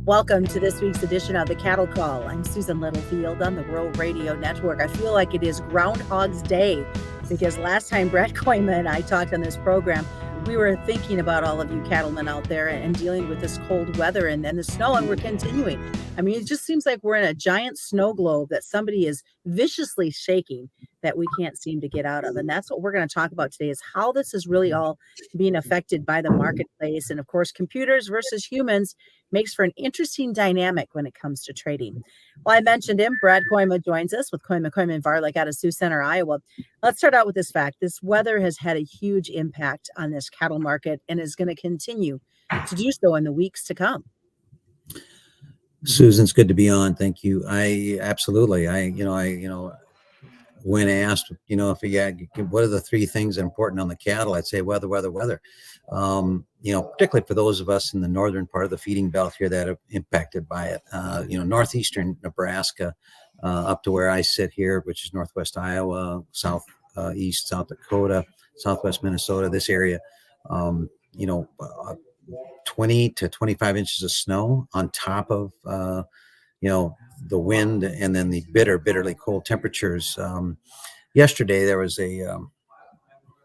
Welcome to this week's edition of the Cattle Call. I'm Susan Littlefield on the Rural Radio Network. I feel like it is Groundhog's Day because last time Brad Kooima and I talked on this program, we were thinking about all of you cattlemen out there and dealing with this cold weather and the snow, and we're continuing. I mean, it just seems like we're in a giant snow globe that somebody is viciously shaking that we can't seem to get out of. And that's what we're going to talk about today, is how this is really all being affected by the marketplace. And of course, computers versus humans makes for an interesting dynamic when it comes to trading. Well, I mentioned him. Brad Kooima joins us with Kooima Kooima Varilek out of Sioux Center, Iowa. Let's start out with this fact. This weather has had a huge impact on this cattle market and is going to continue to do so in the weeks to come. Susan, it's good to be on. Thank you. When asked, what are the three things that are important on the cattle, I'd say weather. Particularly for those of us in the northern part of the feeding belt here that are impacted by it. Northeastern Nebraska, up to where I sit here, which is northwest Iowa, southeast South Dakota, southwest Minnesota, this area, 20 to 25 inches of snow on top of, the wind and then the bitterly cold temperatures. Yesterday, there was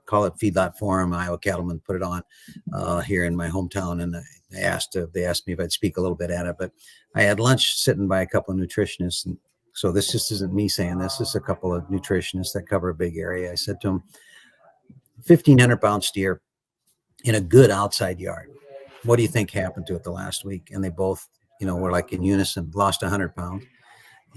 call it Feedlot Forum. Iowa cattlemen put it on here in my hometown, and they asked me if I'd speak a little bit at it. But I had lunch sitting by a couple of nutritionists, and so this just isn't me saying this. This is a couple of nutritionists that cover a big area. I said to them, 1,500-pound steer in a good outside yard. What do you think happened to it the last week? And they both, were like in unison, lost 100 pounds.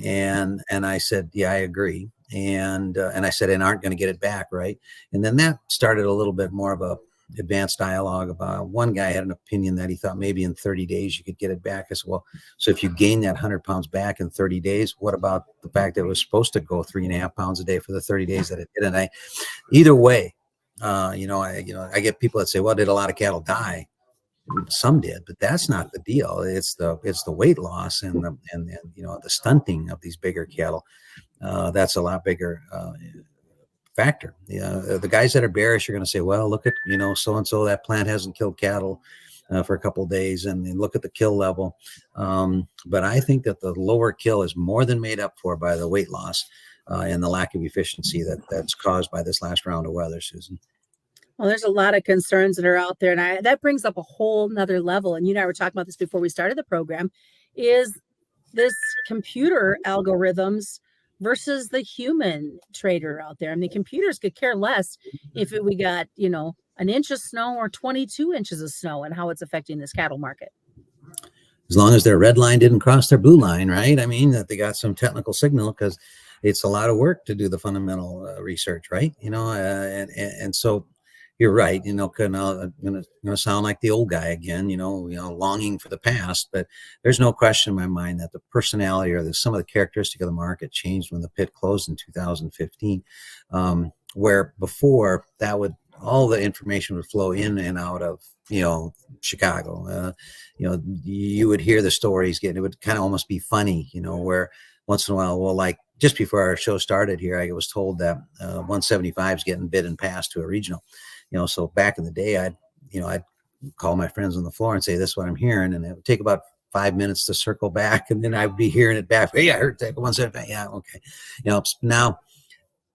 And I said, yeah, I agree. And I said, and aren't going to get it back, right? And then that started a little bit more of a advanced dialogue about, one guy had an opinion that he thought maybe in 30 days you could get it back as well. So if you gain that 100 pounds back in 30 days, what about the fact that it was supposed to go 3.5 pounds a day for the 30 days that it did? And either way, I get people that say, well, did a lot of cattle die? Some did, but that's not the deal. It's the weight loss and the stunting of these bigger cattle. That's a lot bigger factor. The guys that are bearish are going to say, well, look at so and so, that plant hasn't killed cattle for a couple of days, and look at the kill level. But I think that the lower kill is more than made up for by the weight loss and the lack of efficiency that's caused by this last round of weather, Susan. Well, there's a lot of concerns that are out there, and that brings up a whole nother level. And you and I were talking about this before we started the program, is this computer algorithms versus the human trader out there. I mean, computers could care less if we got, an inch of snow or 22 inches of snow and how it's affecting this cattle market. As long as their red line didn't cross their blue line, right? I mean, that they got some technical signal, because it's a lot of work to do the fundamental research, right? And so you're right. I'm gonna sound like the old guy again. Longing for the past, but there's no question in my mind that the personality or some of the characteristic of the market changed when the pit closed in 2015, where before all the information would flow in and out of Chicago. You would hear the stories it would kind of almost be funny, where once in a while, well, like just before our show started here, I was told that 175 is getting bid and passed to a regional. So back in the day, I'd call my friends on the floor and say, this is what I'm hearing. And it would take about 5 minutes to circle back. And then I'd be hearing it back. Hey, I heard that 175. Yeah. Okay.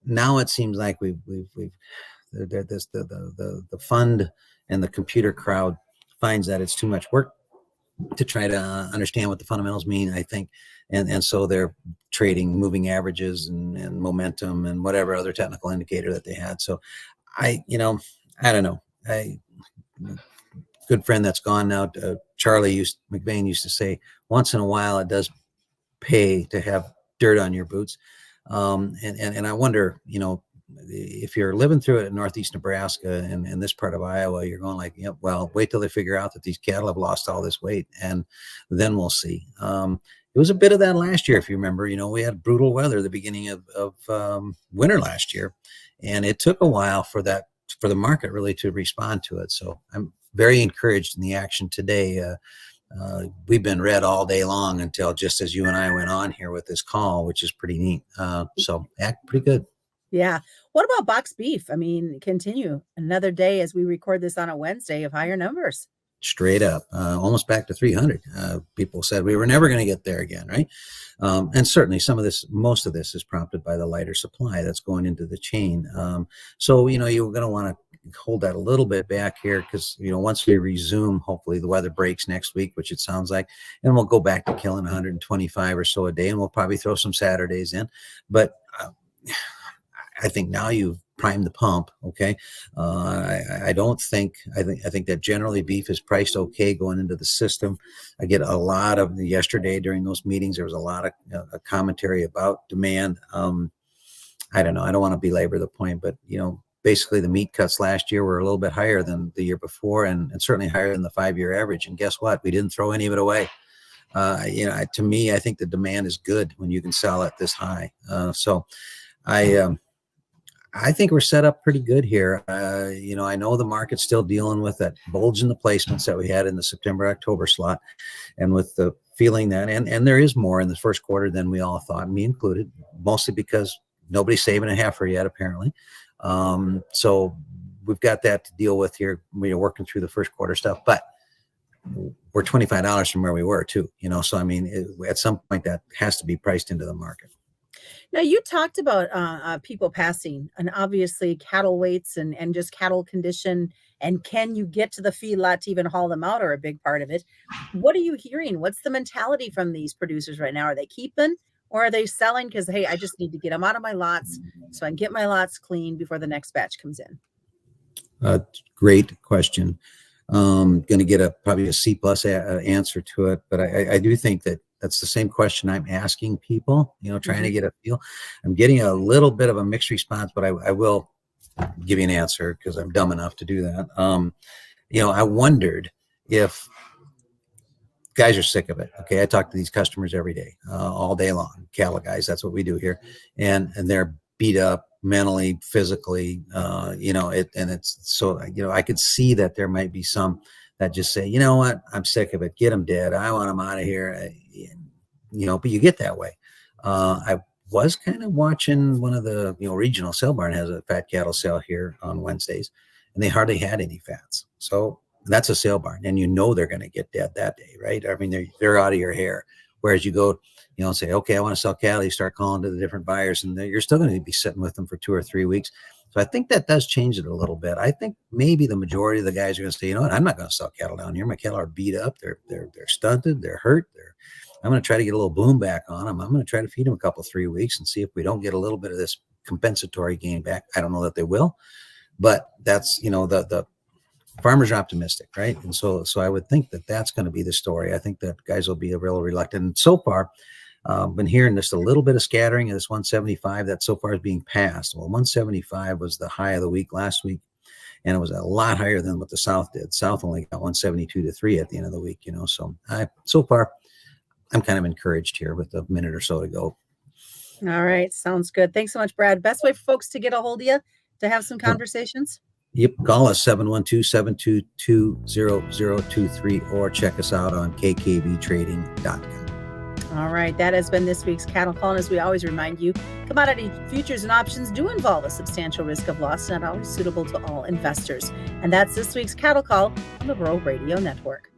Now it seems like the fund and the computer crowd finds that it's too much work to try to understand what the fundamentals mean, I think. And so they're trading moving averages and momentum and whatever other technical indicator that they had. So I don't know. Good friend that's gone now, Charlie McBain used to say, once in a while it does pay to have dirt on your boots. And I wonder, if you're living through it in northeast Nebraska and this part of Iowa, you're going like, yep, well, wait till they figure out that these cattle have lost all this weight, and then we'll see. It was a bit of that last year, if you remember. We had brutal weather at the beginning of winter last year, and it took a while for the market really to respond to it. So I'm very encouraged in the action today. We've been red all day long until just as you and I went on here with this call, which is pretty neat. So act pretty good. Yeah. What about box beef? I mean, continue another day as we record this on a Wednesday of higher numbers. straight up, almost back to 300. People said we were never going to get there again, right? And certainly most of this is prompted by the lighter supply that's going into the chain. So, you're going to want to hold that a little bit back here because, once we resume, hopefully the weather breaks next week, which it sounds like, and we'll go back to killing 125 or so a day, and we'll probably throw some Saturdays in. But I think now you've primed the pump. Okay. I think that generally beef is priced okay going into the system. I get a lot of yesterday during those meetings. There was a lot of commentary about demand. I don't know. I don't want to belabor the point, but basically the meat cuts last year were a little bit higher than the year before, and certainly higher than the 5-year average. And guess what? We didn't throw any of it away. To me, I think the demand is good when you can sell it this high. So I think we're set up pretty good here. I know the market's still dealing with that bulge in the placements that we had in the September-October slot, and with the feeling that, and there is more in the first quarter than we all thought, me included, mostly because nobody's saving a heifer yet, apparently. So we've got that to deal with here. We're working through the first quarter stuff, but we're $25 from where we were too, so I mean, at some point that has to be priced into the market. Now, you talked about people passing, and obviously cattle weights and just cattle condition, and can you get to the feedlot to even haul them out are a big part of it. What are you hearing? What's the mentality from these producers right now? Are they keeping, or are they selling because, hey, I just need to get them out of my lots so I can get my lots clean before the next batch comes in? Great question. Going to get probably a C+ answer to it, but I do think that's the same question I'm asking people, trying to get a feel. I'm getting a little bit of a mixed response, but I will give you an answer because I'm dumb enough to do that. I wondered if guys are sick of it. Okay. I talk to these customers every day, all day long, cattle guys. That's what we do here. And they're beat up mentally, physically, and it's so, I could see that there might be some that just say, you know what, I'm sick of it. Get them dead. I want them out of here. But you get that way. I was kind of watching one of the, regional sale barn has a fat cattle sale here on Wednesdays, and they hardly had any fats. So that's a sale barn, and they're going to get dead that day, right? I mean, they're out of your hair. Whereas you go, say, okay, I want to sell cattle. You start calling to the different buyers, and you're still going to be sitting with them for 2 or 3 weeks. So I think that does change it a little bit. I think maybe the majority of the guys are going to say, I'm not going to sell cattle down here. My cattle are beat up. They're stunted. They're hurt. I'm going to try to get a little boom back on them. I'm going to try to feed them a couple, 3 weeks and see if we don't get a little bit of this compensatory gain back. I don't know that they will, but that's, the farmers are optimistic, right? And so I would think that that's going to be the story. I think that guys will be a real reluctant. And so far, been hearing just a little bit of scattering of this 175 that so far is being passed. Well, 175 was the high of the week last week, and it was a lot higher than what the South did. South only got 172 to 3 at the end of the week, so far I'm kind of encouraged here with a minute or so to go. All right. Sounds good. Thanks so much, Brad. Best way for folks to get a hold of you to have some conversations? Yep. Call us 712-722-0023 or check us out on kkvtrading.com. All right. That has been this week's Cattle Call. And as we always remind you, commodity futures and options do involve a substantial risk of loss, not always suitable to all investors. And that's this week's Cattle Call on the Rural Radio Network.